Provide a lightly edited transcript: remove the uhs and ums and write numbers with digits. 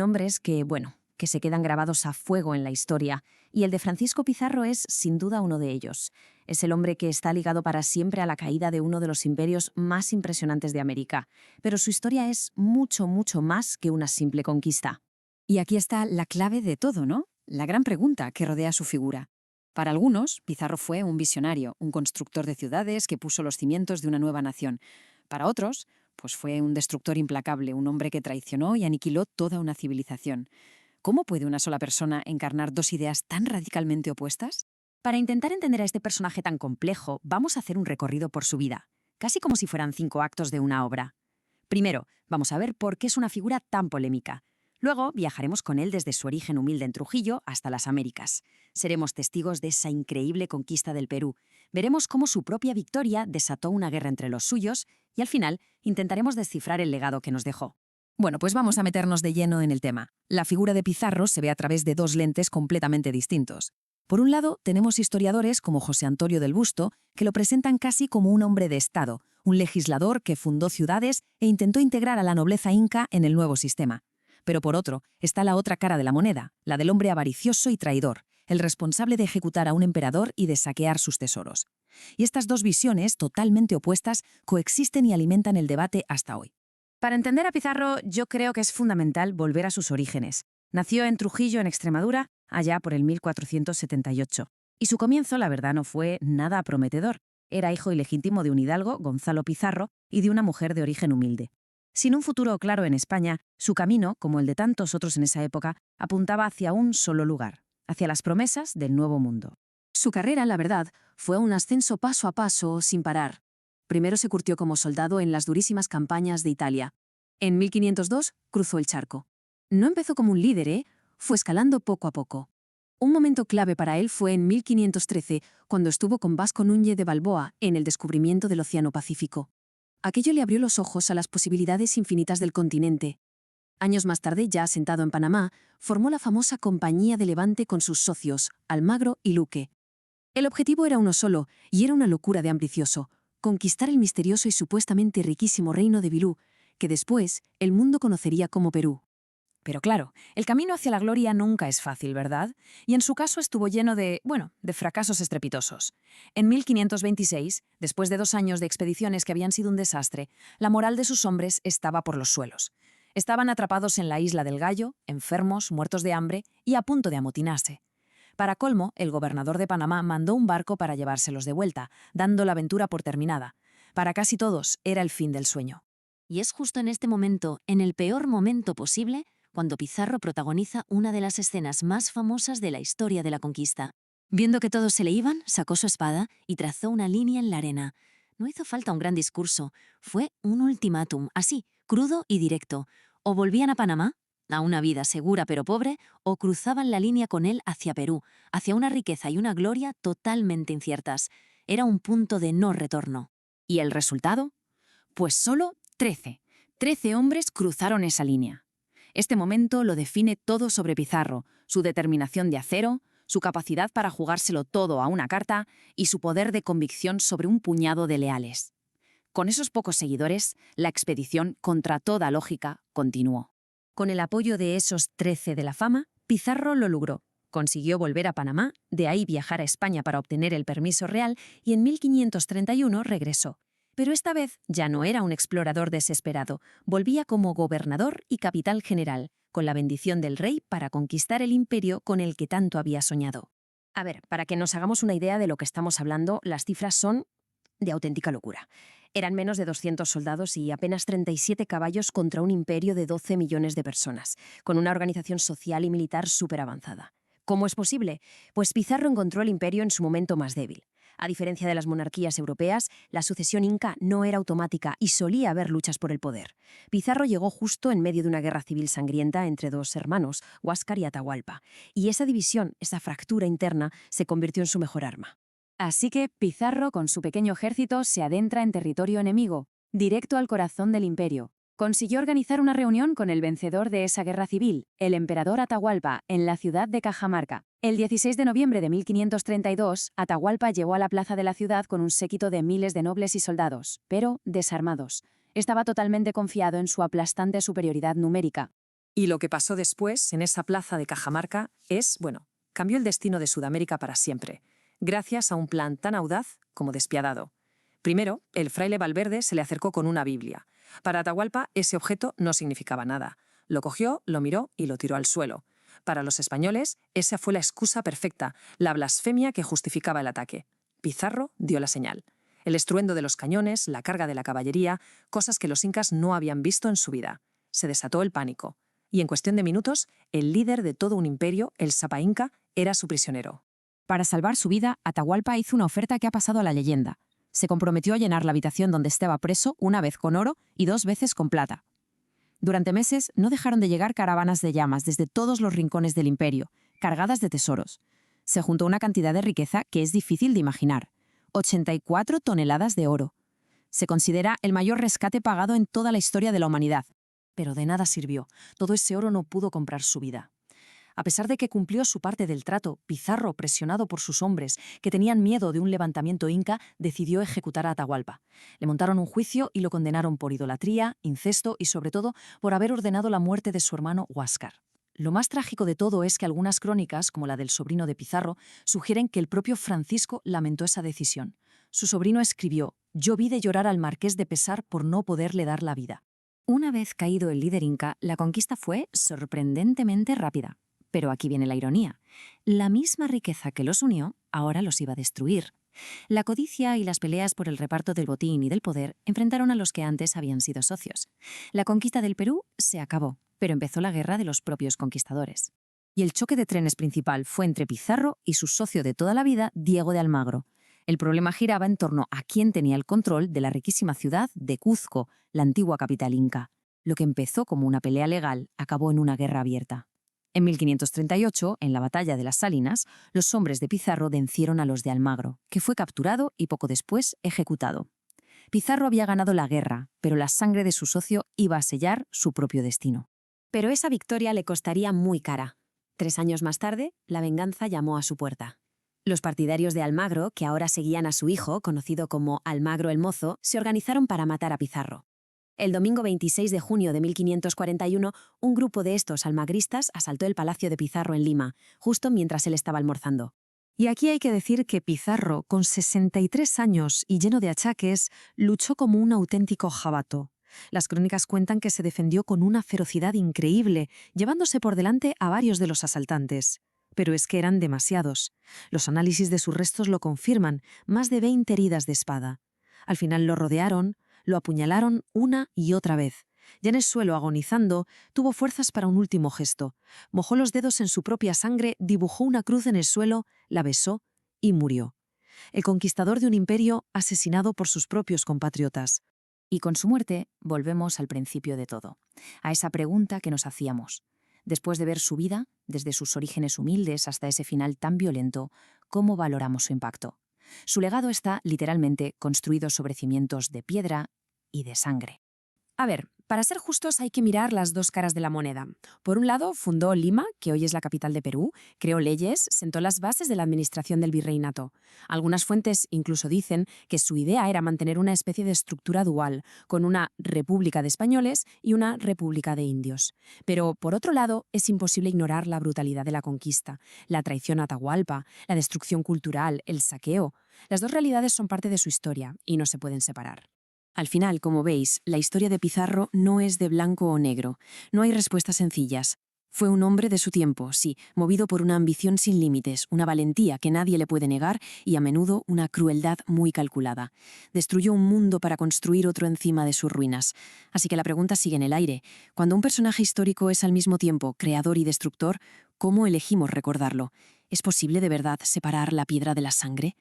Nombres que, bueno, que se quedan grabados a fuego en la historia, y el de Francisco Pizarro es, sin duda, uno de ellos. Es el hombre que está ligado para siempre a la caída de uno de los imperios más impresionantes de América, pero su historia es mucho, mucho más que una simple conquista. Y aquí está la clave de todo, ¿no? La gran pregunta que rodea su figura. Para algunos, Pizarro fue un visionario, un constructor de ciudades que puso los cimientos de una nueva nación. Para otros, pues fue un destructor implacable, un hombre que traicionó y aniquiló toda una civilización. ¿Cómo puede una sola persona encarnar dos ideas tan radicalmente opuestas? Para intentar entender a este personaje tan complejo, vamos a hacer un recorrido por su vida, casi como si fueran 5 actos de una obra. Primero, vamos a ver por qué es una figura tan polémica. Luego, viajaremos con él desde su origen humilde en Trujillo hasta las Américas. Seremos testigos de esa increíble conquista del Perú. Veremos cómo su propia victoria desató una guerra entre los suyos y, al final, intentaremos descifrar el legado que nos dejó. Bueno, pues vamos a meternos de lleno en el tema. La figura de Pizarro se ve a través de dos lentes completamente distintos. Por un lado, tenemos historiadores como José Antonio del Busto, que lo presentan casi como un hombre de Estado, un legislador que fundó ciudades e intentó integrar a la nobleza inca en el nuevo sistema. Pero por otro, está la otra cara de la moneda, la del hombre avaricioso y traidor, el responsable de ejecutar a un emperador y de saquear sus tesoros. Y estas dos visiones, totalmente opuestas, coexisten y alimentan el debate hasta hoy. Para entender a Pizarro, yo creo que es fundamental volver a sus orígenes. Nació en Trujillo, en Extremadura, allá por el 1478. Y su comienzo, la verdad, no fue nada prometedor. Era hijo ilegítimo de un hidalgo, Gonzalo Pizarro, y de una mujer de origen humilde. Sin un futuro claro en España, su camino, como el de tantos otros en esa época, apuntaba hacia un solo lugar, hacia las promesas del Nuevo Mundo. Su carrera, la verdad, fue un ascenso paso a paso, sin parar. Primero se curtió como soldado en las durísimas campañas de Italia. En 1502 cruzó el charco. No empezó como un líder, fue escalando poco a poco. Un momento clave para él fue en 1513, cuando estuvo con Vasco Núñez de Balboa en el descubrimiento del Océano Pacífico. Aquello le abrió los ojos a las posibilidades infinitas del continente. Años más tarde, ya asentado en Panamá, formó la famosa Compañía de Levante con sus socios, Almagro y Luque. El objetivo era uno solo, y era una locura de ambicioso: conquistar el misterioso y supuestamente riquísimo reino de Bilú, que después el mundo conocería como Perú. Pero claro, el camino hacia la gloria nunca es fácil, ¿verdad? Y en su caso estuvo lleno de fracasos estrepitosos. En 1526, después de 2 años de expediciones que habían sido un desastre, la moral de sus hombres estaba por los suelos. Estaban atrapados en la isla del Gallo, enfermos, muertos de hambre y a punto de amotinarse. Para colmo, el gobernador de Panamá mandó un barco para llevárselos de vuelta, dando la aventura por terminada. Para casi todos era el fin del sueño. Y es justo en este momento, en el peor momento posible, cuando Pizarro protagoniza una de las escenas más famosas de la historia de la conquista. Viendo que todos se le iban, sacó su espada y trazó una línea en la arena. No hizo falta un gran discurso, fue un ultimátum, así, crudo y directo. O volvían a Panamá, a una vida segura pero pobre, o cruzaban la línea con él hacia Perú, hacia una riqueza y una gloria totalmente inciertas. Era un punto de no retorno. ¿Y el resultado? Pues solo 13. 13 hombres cruzaron esa línea. Este momento lo define todo sobre Pizarro, su determinación de acero, su capacidad para jugárselo todo a una carta y su poder de convicción sobre un puñado de leales. Con esos pocos seguidores, la expedición, contra toda lógica, continuó. Con el apoyo de esos 13 de la fama, Pizarro lo logró. Consiguió volver a Panamá, de ahí viajar a España para obtener el permiso real y en 1531 regresó. Pero esta vez ya no era un explorador desesperado, volvía como gobernador y capitán general, con la bendición del rey para conquistar el imperio con el que tanto había soñado. A ver, para que nos hagamos una idea de lo que estamos hablando, las cifras son de auténtica locura. Eran menos de 200 soldados y apenas 37 caballos contra un imperio de 12 millones de personas, con una organización social y militar súper avanzada. ¿Cómo es posible? Pues Pizarro encontró el imperio en su momento más débil. A diferencia de las monarquías europeas, la sucesión inca no era automática y solía haber luchas por el poder. Pizarro llegó justo en medio de una guerra civil sangrienta entre dos hermanos, Huáscar y Atahualpa, y esa división, esa fractura interna, se convirtió en su mejor arma. Así que Pizarro, con su pequeño ejército, se adentra en territorio enemigo, directo al corazón del imperio. Consiguió organizar una reunión con el vencedor de esa guerra civil, el emperador Atahualpa, en la ciudad de Cajamarca. El 16 de noviembre de 1532, Atahualpa llegó a la plaza de la ciudad con un séquito de miles de nobles y soldados, pero desarmados. Estaba totalmente confiado en su aplastante superioridad numérica. Y lo que pasó después, en esa plaza de Cajamarca, cambió el destino de Sudamérica para siempre, gracias a un plan tan audaz como despiadado. Primero, el fraile Valverde se le acercó con una Biblia. Para Atahualpa, ese objeto no significaba nada. Lo cogió, lo miró y lo tiró al suelo. Para los españoles, esa fue la excusa perfecta, la blasfemia que justificaba el ataque. Pizarro dio la señal. El estruendo de los cañones, la carga de la caballería, cosas que los incas no habían visto en su vida. Se desató el pánico. Y en cuestión de minutos, el líder de todo un imperio, el Sapa Inca, era su prisionero. Para salvar su vida, Atahualpa hizo una oferta que ha pasado a la leyenda. Se comprometió a llenar la habitación donde estaba preso una vez con oro y 2 veces con plata. Durante meses no dejaron de llegar caravanas de llamas desde todos los rincones del imperio, cargadas de tesoros. Se juntó una cantidad de riqueza que es difícil de imaginar. 84 toneladas de oro. Se considera el mayor rescate pagado en toda la historia de la humanidad. Pero de nada sirvió. Todo ese oro no pudo comprar su vida. A pesar de que cumplió su parte del trato, Pizarro, presionado por sus hombres, que tenían miedo de un levantamiento inca, decidió ejecutar a Atahualpa. Le montaron un juicio y lo condenaron por idolatría, incesto y, sobre todo, por haber ordenado la muerte de su hermano Huáscar. Lo más trágico de todo es que algunas crónicas, como la del sobrino de Pizarro, sugieren que el propio Francisco lamentó esa decisión. Su sobrino escribió: «Yo vi de llorar al marqués de pesar por no poderle dar la vida». Una vez caído el líder inca, la conquista fue sorprendentemente rápida. Pero aquí viene la ironía. La misma riqueza que los unió ahora los iba a destruir. La codicia y las peleas por el reparto del botín y del poder enfrentaron a los que antes habían sido socios. La conquista del Perú se acabó, pero empezó la guerra de los propios conquistadores. Y el choque de trenes principal fue entre Pizarro y su socio de toda la vida, Diego de Almagro. El problema giraba en torno a quién tenía el control de la riquísima ciudad de Cuzco, la antigua capital inca. Lo que empezó como una pelea legal acabó en una guerra abierta. En 1538, en la batalla de las Salinas, los hombres de Pizarro vencieron a los de Almagro, que fue capturado y poco después ejecutado. Pizarro había ganado la guerra, pero la sangre de su socio iba a sellar su propio destino. Pero esa victoria le costaría muy cara. 3 años más tarde, la venganza llamó a su puerta. Los partidarios de Almagro, que ahora seguían a su hijo, conocido como Almagro el Mozo, se organizaron para matar a Pizarro. El domingo 26 de junio de 1541, un grupo de estos almagristas asaltó el palacio de Pizarro en Lima, justo mientras él estaba almorzando. Y aquí hay que decir que Pizarro, con 63 años y lleno de achaques, luchó como un auténtico jabato. Las crónicas cuentan que se defendió con una ferocidad increíble, llevándose por delante a varios de los asaltantes. Pero es que eran demasiados. Los análisis de sus restos lo confirman, más de 20 heridas de espada. Al final lo rodearon, lo apuñalaron una y otra vez. Ya en el suelo, agonizando, tuvo fuerzas para un último gesto. Mojó los dedos en su propia sangre, dibujó una cruz en el suelo, la besó y murió. El conquistador de un imperio asesinado por sus propios compatriotas. Y con su muerte volvemos al principio de todo, a esa pregunta que nos hacíamos. Después de ver su vida, desde sus orígenes humildes hasta ese final tan violento, ¿cómo valoramos su impacto? Su legado está, literalmente, construido sobre cimientos de piedra y de sangre. A ver, para ser justos hay que mirar las dos caras de la moneda. Por un lado, fundó Lima, que hoy es la capital de Perú, creó leyes, sentó las bases de la administración del virreinato. Algunas fuentes incluso dicen que su idea era mantener una especie de estructura dual, con una república de españoles y una república de indios. Pero, por otro lado, es imposible ignorar la brutalidad de la conquista, la traición a Atahualpa, la destrucción cultural, el saqueo. Las dos realidades son parte de su historia y no se pueden separar. Al final, como veis, la historia de Pizarro no es de blanco o negro. No hay respuestas sencillas. Fue un hombre de su tiempo, sí, movido por una ambición sin límites, una valentía que nadie le puede negar y a menudo una crueldad muy calculada. Destruyó un mundo para construir otro encima de sus ruinas. Así que la pregunta sigue en el aire. Cuando un personaje histórico es al mismo tiempo creador y destructor, ¿cómo elegimos recordarlo? ¿Es posible de verdad separar la piedra de la sangre?